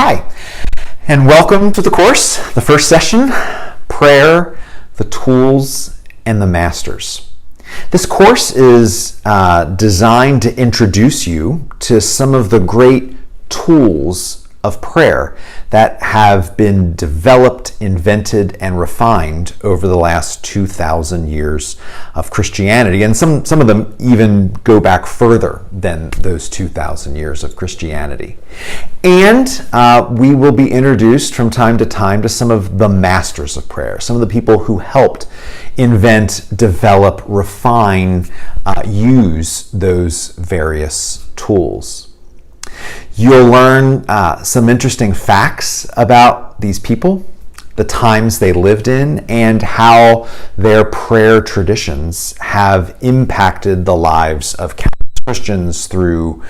Hi, and welcome to the course, the first session, Prayer, the Tools, and the Masters. This course is designed to introduce you to some of the great tools of prayer that have been developed, invented, and refined over the last 2,000 years of Christianity. And some of them even go back further than those 2,000 years of Christianity. And we will be introduced from time to time to some of the masters of prayer, some of the people who helped invent, develop, refine, use those various tools. You'll learn some interesting facts about these people, the times they lived in, and how their prayer traditions have impacted the lives of Christians through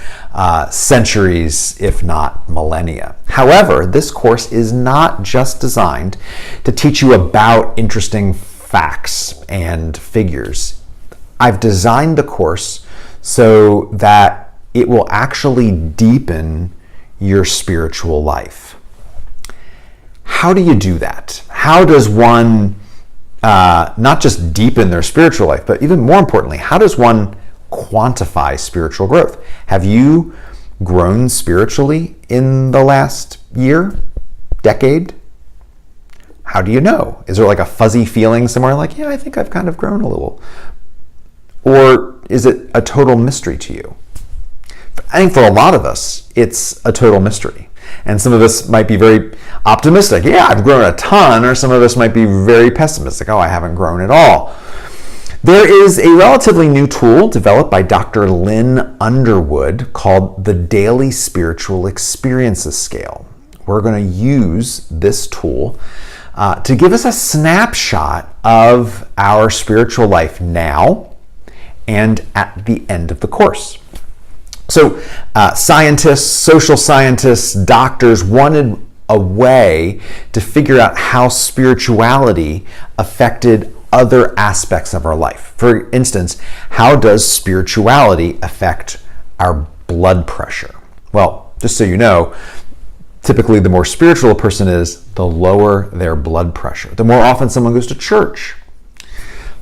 centuries, if not millennia. However, this course is not just designed to teach you about interesting facts and figures. I've designed the course so that it will actually deepen your spiritual life. How do you do that? How does one not just deepen their spiritual life, but even more importantly, how does one quantify spiritual growth? Have you grown spiritually in the last year, decade? How do you know? Is there like a fuzzy feeling somewhere like, yeah, I think I've kind of grown a little? Or is it a total mystery to you? I think for a lot of us, it's a total mystery. And some of us might be very optimistic. Yeah, I've grown a ton. Or some of us might be very pessimistic. Oh, I haven't grown at all. There is a relatively new tool developed by Dr. Lynn Underwood called the Daily Spiritual Experiences Scale. We're going to use this tool to give us a snapshot of our spiritual life now and at the end of the course. So scientists, social scientists, doctors wanted a way to figure out how spirituality affected other aspects of our life. For instance, how does spirituality affect our blood pressure? Well, just so you know, typically the more spiritual a person is, the lower their blood pressure. The more often someone goes to church,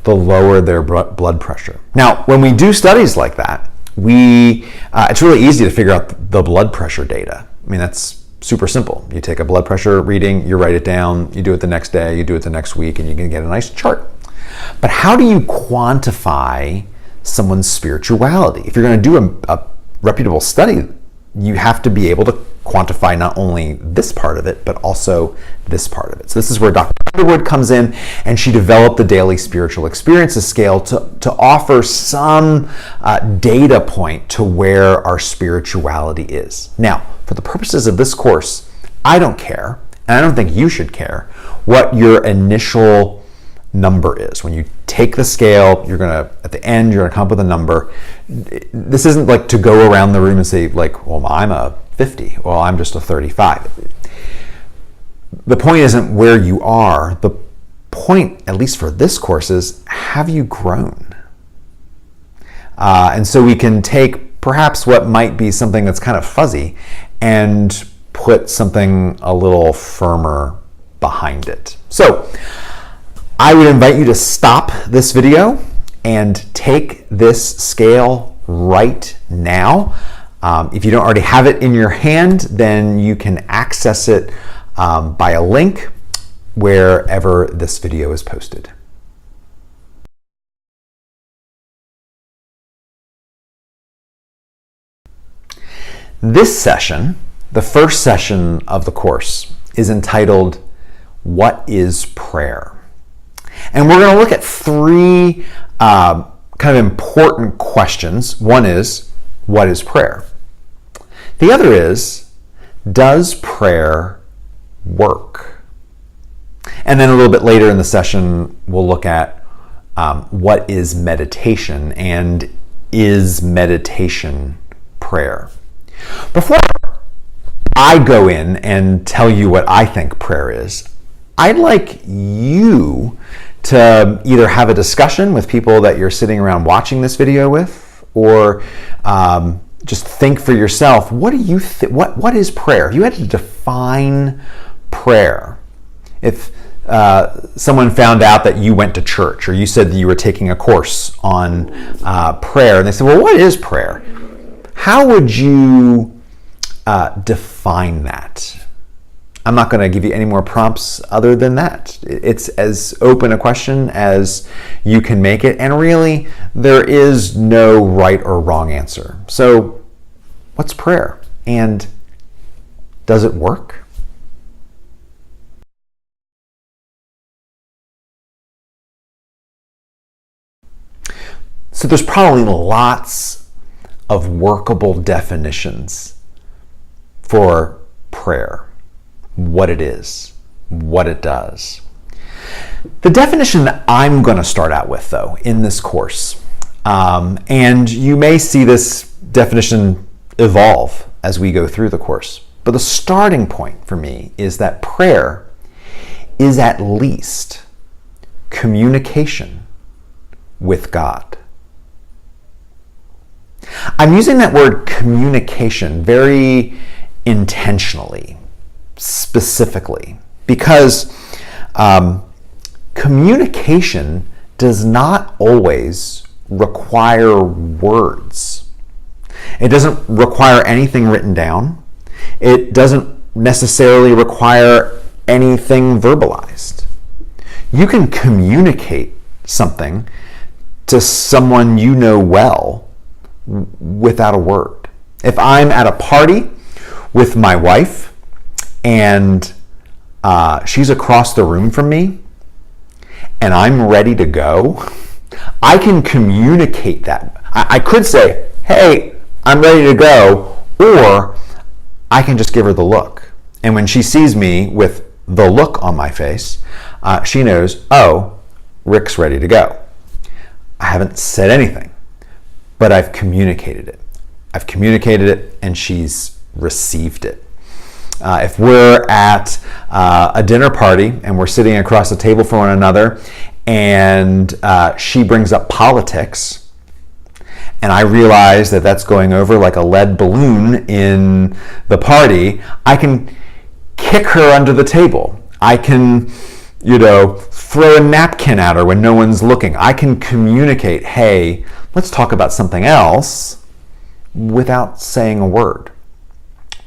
the lower their blood pressure. Now, when we do studies like that, it's really easy to figure out the blood pressure data. I mean, that's super simple. You take a blood pressure reading, you write it down, you do it the next day, you do it the next week, and you can get a nice chart. But how do you quantify someone's spirituality? If you're going to do a reputable study, you have to be able to quantify not only this part of it, but also this part of it. So this is where Dr. Underwood comes in, and she developed the Daily Spiritual Experiences Scale to offer some data point to where our spirituality is. Now, for the purposes of this course, I don't care, and I don't think you should care, what your initial number is. When you take the scale, at the end, you're gonna come up with a number. This isn't like to go around the room and say like, well, I'm a 50, well, I'm just a 35. The point isn't where you are. The point, at least for this course, is have you grown? And so we can take perhaps what might be something that's kind of fuzzy and put something a little firmer behind it. So I would invite you to stop this video and take this scale right now. If you don't already have it in your hand, then you can access it by a link wherever this video is posted. This session, the first session of the course, is entitled, What is Prayer? And we're going to look at three kind of important questions. One is, what is prayer? The other is, does prayer work? And then a little bit later in the session, we'll look at what is meditation and is meditation prayer? Before I go in and tell you what I think prayer is, I'd like you to either have a discussion with people that you're sitting around watching this video with, or just think for yourself, what do you what is prayer? If you had to define prayer, if someone found out that you went to church, or you said that you were taking a course on prayer, and they said, well, what is prayer? How would you define that? I'm not going to give you any more prompts other than that. It's as open a question as you can make it, and really, there is no right or wrong answer. So, what's prayer? And does it work? So there's probably lots of workable definitions for prayer, what it is, what it does. The definition that I'm going to start out with, though, in this course, and you may see this definition evolve as we go through the course, but the starting point for me is that prayer is at least communication with God. I'm using that word communication very intentionally, specifically, because communication does not always require words. It doesn't require anything written down. It doesn't necessarily require anything verbalized. You can communicate something to someone you know well without a word. If I'm at a party with my wife and she's across the room from me and I'm ready to go, I can communicate that. I could say, hey, I'm ready to go, or I can just give her the look. And when she sees me with the look on my face, she knows, oh, Rick's ready to go. I haven't said anything, but I've communicated it. I've communicated it, and she's received it. If we're at a dinner party and we're sitting across the table from one another, and she brings up politics, and I realize that that's going over like a lead balloon in the party, I can kick her under the table. I can, throw a napkin at her when no one's looking. I can communicate, hey, let's talk about something else, without saying a word.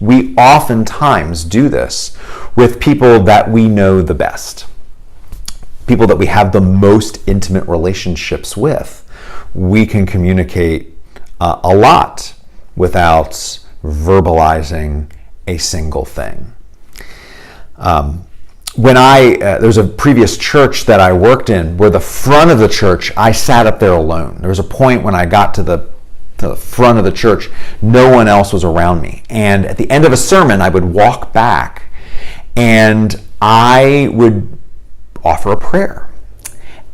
We oftentimes do this with people that we know the best, people that we have the most intimate relationships with. We can communicate a lot without verbalizing a single thing. When there's a previous church that I worked in where the front of the church, I sat up there alone. There was a point when I got to the front of the church, no one else was around me. And at the end of a sermon, I would walk back and I would offer a prayer.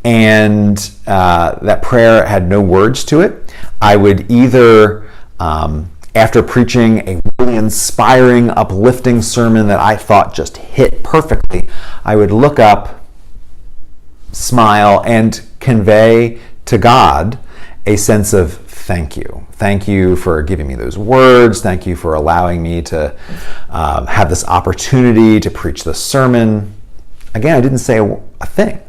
And that prayer had no words to it. I would either, after preaching a really inspiring, uplifting sermon that I thought just hit perfectly, I would look up, smile, and convey to God a sense of thank you. Thank you for giving me those words. Thank you for allowing me to have this opportunity to preach this sermon. Again, I didn't say a thing.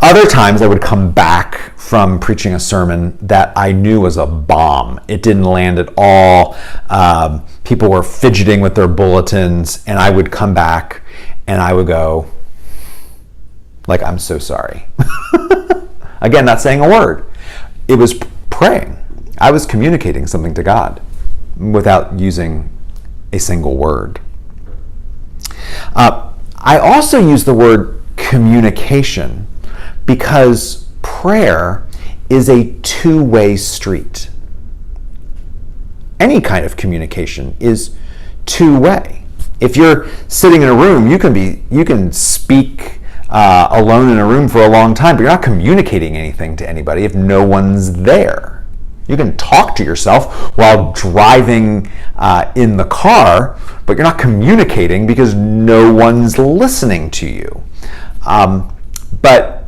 Other times I would come back from preaching a sermon that I knew was a bomb. It didn't land at all. People were fidgeting with their bulletins, and I would come back and I would go, like, I'm so sorry. Again, not saying a word. It was praying. I was communicating something to God without using a single word. I also use the word communication because prayer is a two-way street. Any kind of communication is two-way. If you're sitting in a room, you can speak alone in a room for a long time, but you're not communicating anything to anybody if no one's there. You can talk to yourself while driving in the car, but you're not communicating because no one's listening to you. But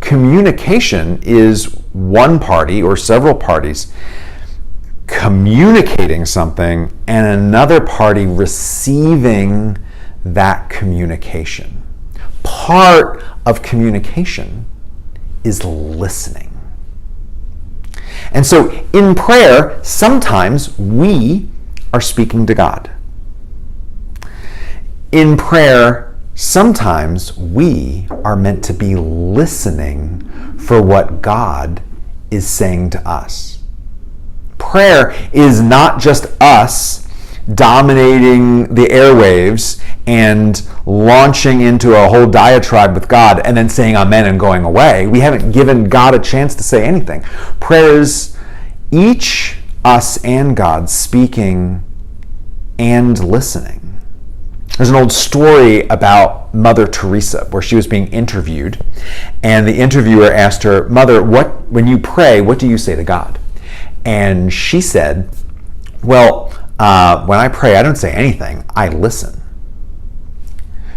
communication is one party or several parties communicating something and another party receiving that communication. Part of communication is listening. And so in prayer, sometimes we are speaking to God. In prayer, sometimes we are meant to be listening for what God is saying to us. Prayer is not just us dominating the airwaves and launching into a whole diatribe with God and then saying amen and going away. We haven't given God a chance to say anything. Prayer is each us and God speaking and listening. There's an old story about Mother Teresa where she was being interviewed, and the interviewer asked her, "Mother, when you pray, what do you say to God?" And she said, "Well, when I pray, I don't say anything. I listen."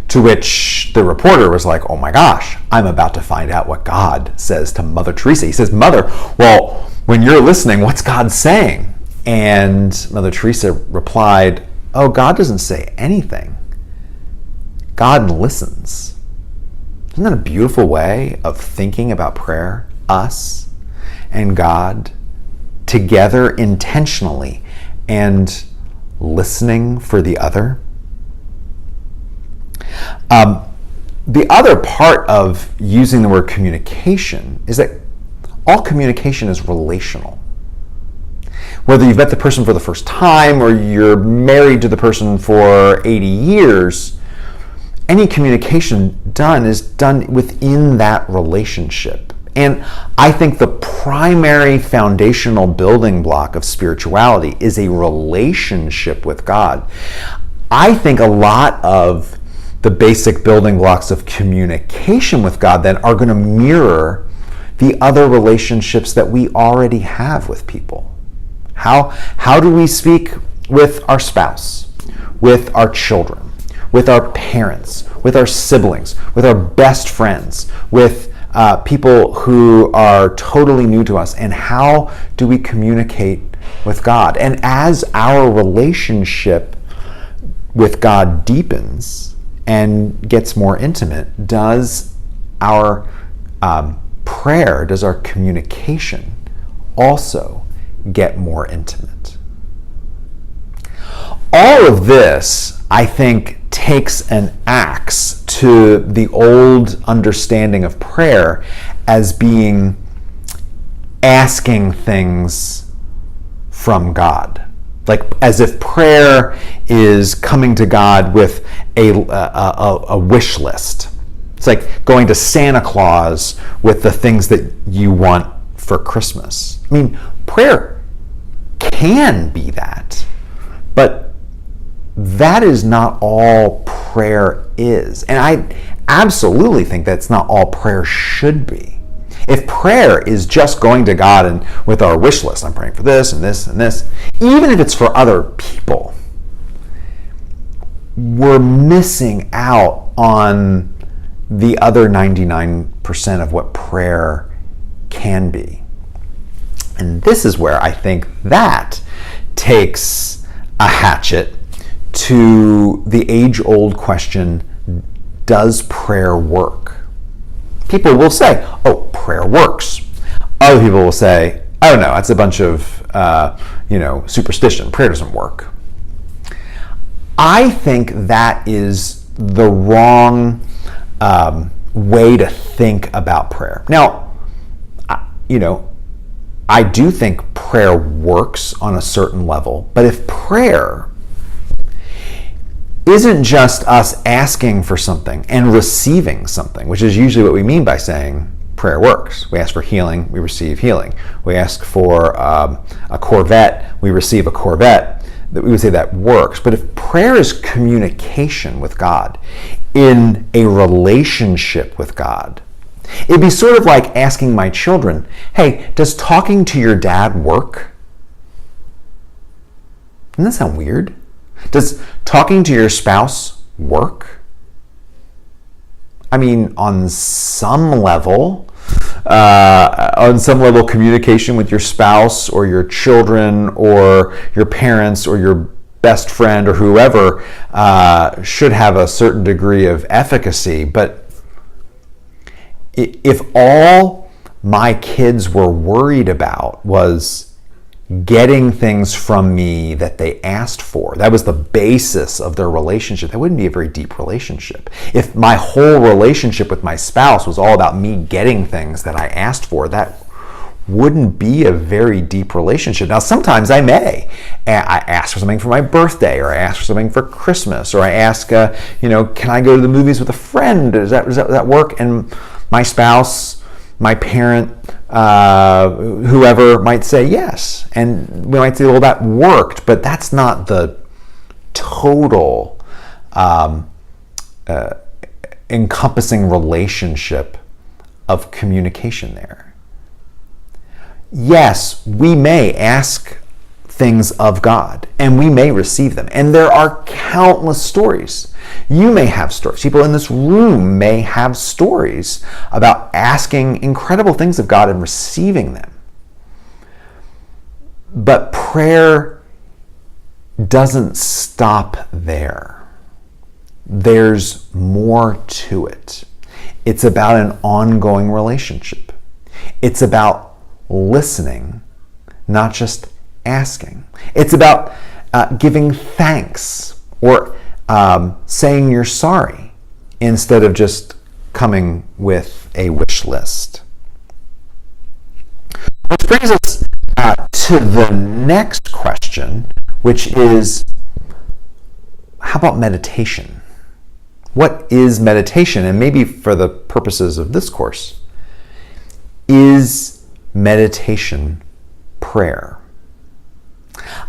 To which the reporter was like, "Oh my gosh, I'm about to find out what God says to Mother Teresa." He says, "Mother, well, when you're listening, what's God saying?" And Mother Teresa replied, "Oh, God doesn't say anything. God listens." Isn't that a beautiful way of thinking about prayer? Us and God together intentionally and listening for the other. The other part of using the word communication is that all communication is relational. Whether you've met the person for the first time or you're married to the person for 80 years, any communication done is done within that relationship. And I think the primary foundational building block of spirituality is a relationship with God. I think a lot of the basic building blocks of communication with God then are going to mirror the other relationships that we already have with people. How do we speak with our spouse, with our children, with our parents, with our siblings, with our best friends, with people who are totally new to us, and how do we communicate with God? And as our relationship with God deepens and gets more intimate, does our prayer, does our communication also get more intimate? All of this, I think, takes an axe to the old understanding of prayer as being asking things from God. Like as if prayer is coming to God with a wish list. It's like going to Santa Claus with the things that you want for Christmas. I mean, prayer can be that, but that is not all prayer is. And I absolutely think that's not all prayer should be. If prayer is just going to God and with our wish list, I'm praying for this and this and this, even if it's for other people, we're missing out on the other 99% of what prayer can be. And this is where I think that takes a hatchet to the age-old question, does prayer work? People will say, oh, prayer works. Other people will say, oh no, that's a bunch of superstition. Prayer doesn't work. I think that is the wrong way to think about prayer. Now, I do think prayer works on a certain level, but if prayer isn't just us asking for something and receiving something, which is usually what we mean by saying prayer works. We ask for healing, we receive healing. We ask for a Corvette, we receive a Corvette. That we would say that works. But if prayer is communication with God, in a relationship with God, it'd be sort of like asking my children, hey, does talking to your dad work? Doesn't that sound weird? Does talking to your spouse work? I mean, on some level, on some level, communication with your spouse or your children or your parents or your best friend or whoever should have a certain degree of efficacy. But if all my kids were worried about was getting things from me that they asked for, that was the basis of their relationship, that wouldn't be a very deep relationship. If my whole relationship with my spouse was all about me getting things that I asked for, that wouldn't be a very deep relationship. Now, sometimes I ask for something for my birthday, or I ask for something for Christmas, or I ask, can I go to the movies with a friend? Does that work? And my spouse, my parent, whoever might say yes. And we might say, well, that worked, but that's not the total encompassing relationship of communication there. Yes, we may ask things of God, and we may receive them. And there are countless stories. You may have stories. People in this room may have stories about asking incredible things of God and receiving them. But prayer doesn't stop there. There's more to it. It's about an ongoing relationship. It's about listening, not just asking. It's about giving thanks, or saying you're sorry, instead of just coming with a wish list. Which brings us to the next question, which is, how about meditation? What is meditation? And maybe for the purposes of this course, is meditation prayer?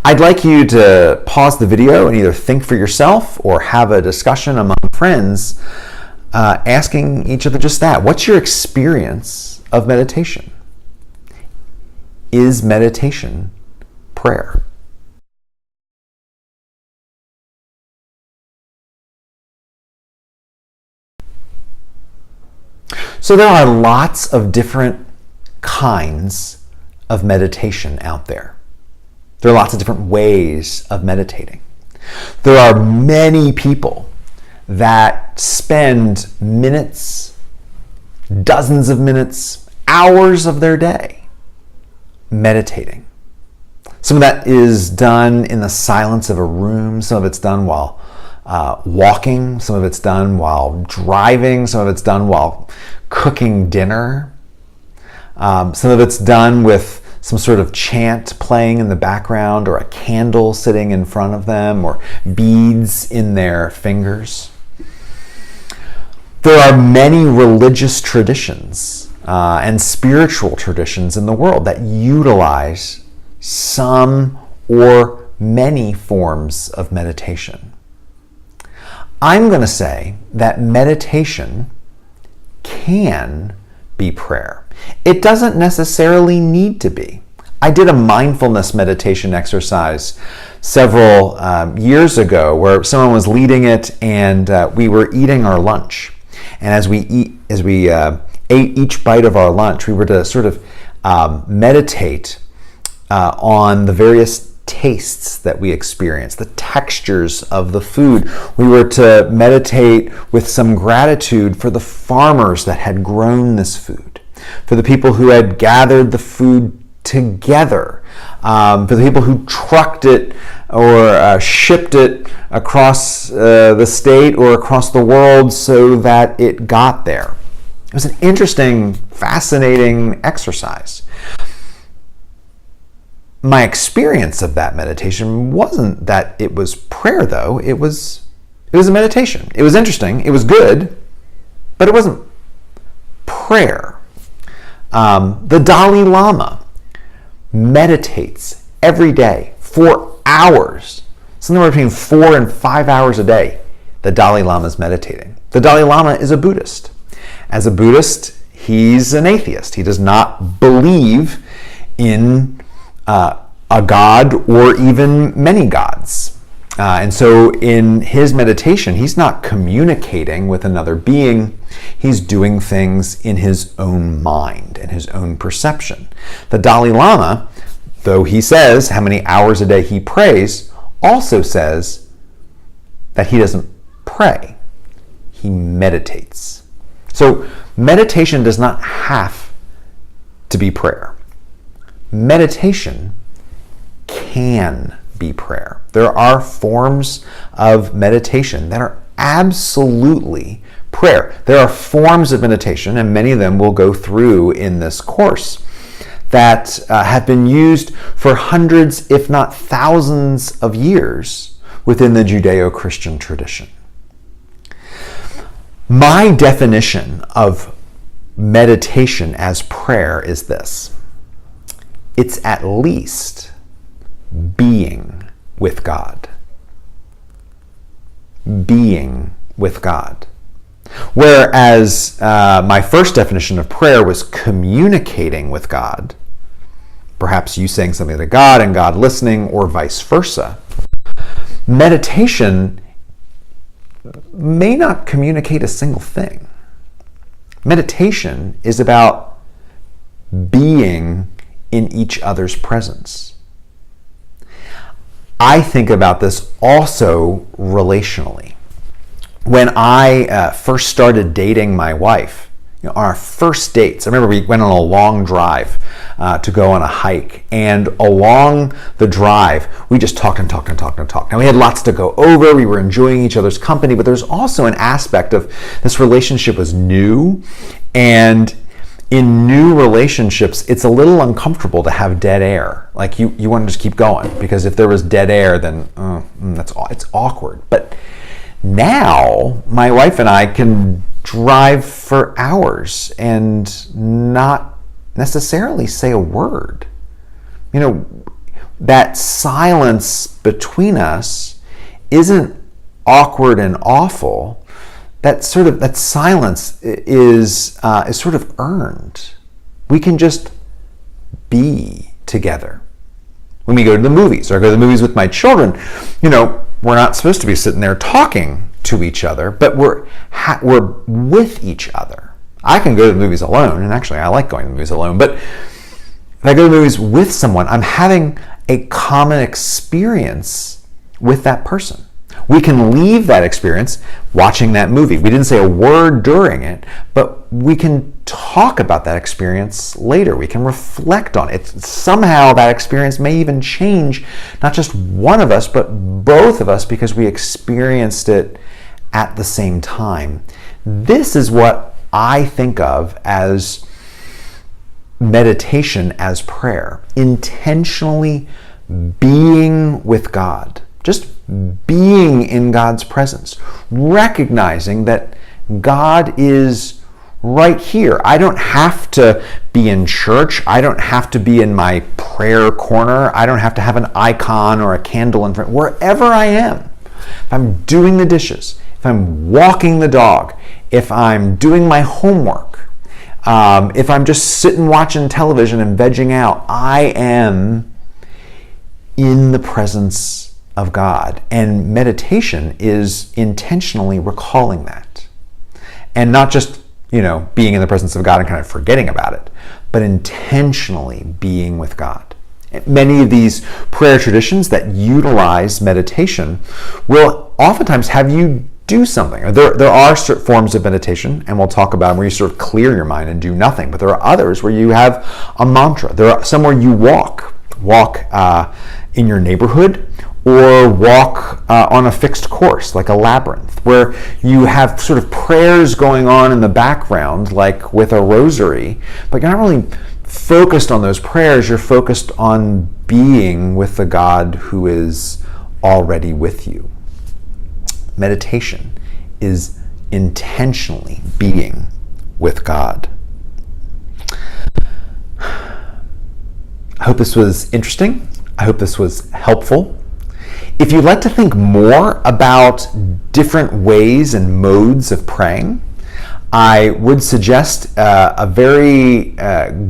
I'd like you to pause the video and either think for yourself or have a discussion among friends, asking each other just that. What's your experience of meditation? Is meditation prayer? So there are lots of different kinds of meditation out there. There are lots of different ways of meditating. There are many people that spend minutes, dozens of minutes, hours of their day meditating. Some of that is done in the silence of a room. Some of it's done while walking. Some of it's done while driving. Some of it's done while cooking dinner. Some of it's done with some sort of chant playing in the background, or a candle sitting in front of them, or beads in their fingers. There are many religious traditions and spiritual traditions in the world that utilize some or many forms of meditation. I'm going to say that meditation can be prayer. It doesn't necessarily need to be. I did a mindfulness meditation exercise several years ago where someone was leading it, and we were eating our lunch. And as we ate each bite of our lunch, we were to sort of meditate on the various tastes that we experience, the textures of the food. We were to meditate with some gratitude for the farmers that had grown this food, for the people who had gathered the food together, for the people who trucked it or shipped it across the state or across the world so that it got there. It was an interesting, fascinating exercise. My experience of that meditation wasn't that it was prayer, though. It was a meditation. It was interesting. It was good, but it wasn't prayer. The Dalai Lama meditates every day for hours, somewhere between 4 and 5 hours a day. The Dalai Lama is meditating. The Dalai Lama is a Buddhist. As a Buddhist, he's an atheist. He does not believe in a god or even many gods. And so in his meditation, he's not communicating with another being. He's doing things in his own mind and his own perception. The Dalai Lama, though he says how many hours a day he prays, also says that he doesn't pray. He meditates. So meditation does not have to be prayer. Meditation can be prayer. There are forms of meditation that are absolutely prayer. There are forms of meditation, and many of them we'll go through in this course, that have been used for hundreds, if not thousands of years within the Judeo-Christian tradition. My definition of meditation as prayer is this: it's at least being with God. Being with God. Whereas my first definition of prayer was communicating with God, perhaps you saying something to God and God listening, or vice versa. Meditation may not communicate a single thing. Meditation is about being in each other's presence. I think about this also relationally. When I first started dating my wife, on our first dates, I remember we went on a long drive to go on a hike, and along the drive, we just talked and talked and talked and talked. Now, we had lots to go over, we were enjoying each other's company, but there's also an aspect of this relationship was new, and in new relationships, it's a little uncomfortable to have dead air. Like you want to just keep going, because if there was dead air, then it's awkward. But now, my wife and I can drive for hours and not necessarily say a word. That silence between us isn't awkward and awful. That silence is sort of earned. We can just be together. When we go to the movies, or I go to the movies with my children, we're not supposed to be sitting there talking to each other, but we're with each other. I can go to the movies alone, and actually I like going to the movies alone, but if I go to the movies with someone, I'm having a common experience with that person. We can leave that experience watching that movie. We didn't say a word during it, but we can talk about that experience later. We can reflect on it. Somehow that experience may even change not just one of us, but both of us, because we experienced it at the same time. This is what I think of as meditation as prayer. Intentionally being with God. Just being in God's presence, recognizing that God is right here. I don't have to be in church. I don't have to be in my prayer corner. I don't have to have an icon or a candle in front. Wherever I am, if I'm doing the dishes, if I'm walking the dog, if I'm doing my homework, if I'm just sitting watching television and vegging out, I am in the presence of God. And meditation is intentionally recalling that. And not just, being in the presence of God and kind of forgetting about it, but intentionally being with God. Many of these prayer traditions that utilize meditation will oftentimes have you do something. There are certain forms of meditation, and we'll talk about them, where you sort of clear your mind and do nothing. But there are others where you have a mantra. There are some where you walk in your neighborhood, or walk on a fixed course, like a labyrinth, where you have sort of prayers going on in the background, like with a rosary, but you're not really focused on those prayers. You're focused on being with the God who is already with you. Meditation is intentionally being with God. I hope this was interesting. I hope this was helpful. If you'd like to think more about different ways and modes of praying, I would suggest a very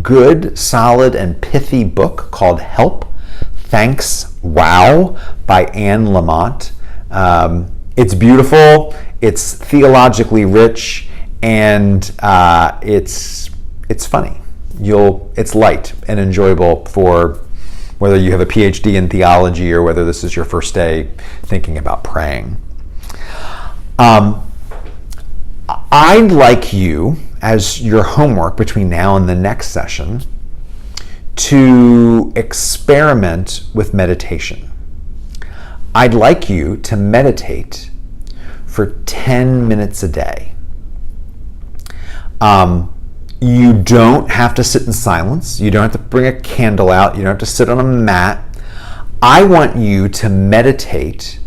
good, solid, and pithy book called Help, Thanks, Wow by Anne Lamott. It's beautiful, it's theologically rich, and it's funny. It's light and enjoyable for whether you have a PhD in theology or whether this is your first day thinking about praying. I'd like you, as your homework between now and the next session, to experiment with meditation. I'd like you to meditate for 10 minutes a day. You don't have to sit in silence. You don't have to bring a candle out. You don't have to sit on a mat. I want you to meditate,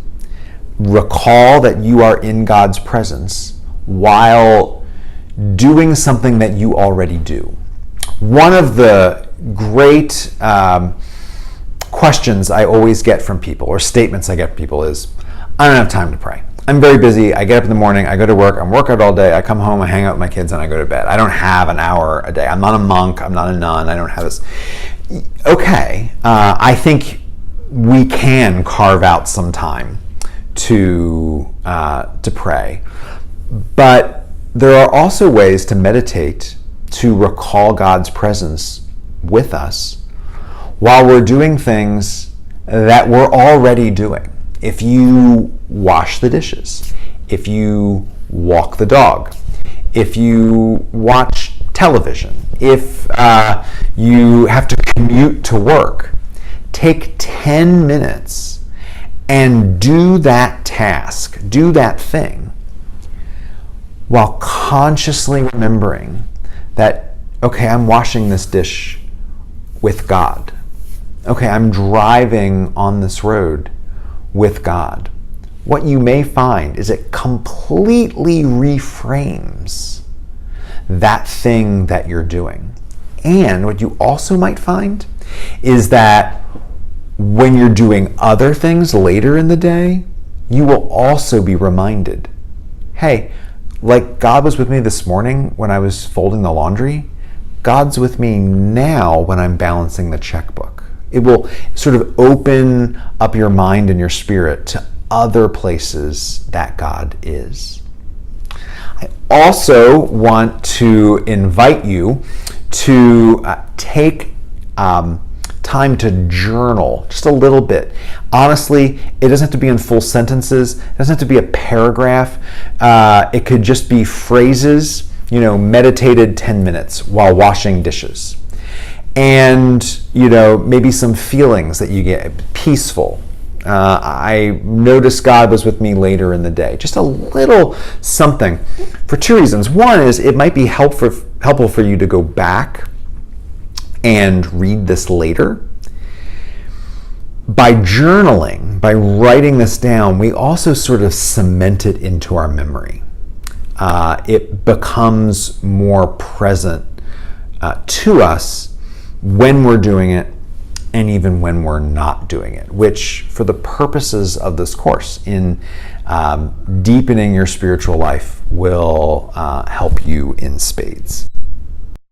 recall that you are in God's presence while doing something that you already do. One of the great questions I always get from people, or statements I get from people, is, I don't have time to pray. I'm very busy. I get up in the morning, I go to work, I'm working all day, I come home, I hang out with my kids, and I go to bed. I don't have an hour a day. I'm not a monk, I'm not a nun, I don't have this. Okay, I think we can carve out some time to pray. But there are also ways to meditate, to recall God's presence with us while we're doing things that we're already doing. If you wash the dishes, if you walk the dog, if you watch television, if you have to commute to work, take 10 minutes and do that task, do that thing, while consciously remembering that, okay, I'm washing this dish with God. Okay, I'm driving on this road with God. What you may find is it completely reframes that thing that you're doing. And what you also might find is that when you're doing other things later in the day, you will also be reminded, hey, like God was with me this morning when I was folding the laundry, God's with me now when I'm balancing the checkbook. It will sort of open up your mind and your spirit to other places that God is. I also want to invite you to take time to journal just a little bit. Honestly, it doesn't have to be in full sentences. It doesn't have to be a paragraph. It could just be phrases, meditated 10 minutes while washing dishes. And, maybe some feelings that you get, peaceful. I noticed God was with me later in the day. Just a little something for two reasons. One is it might be helpful for you to go back and read this later. By journaling, by writing this down, we also sort of cement it into our memory. It becomes more present to us when we're doing it and even when we're not doing it, which for the purposes of this course in deepening your spiritual life will help you in spades.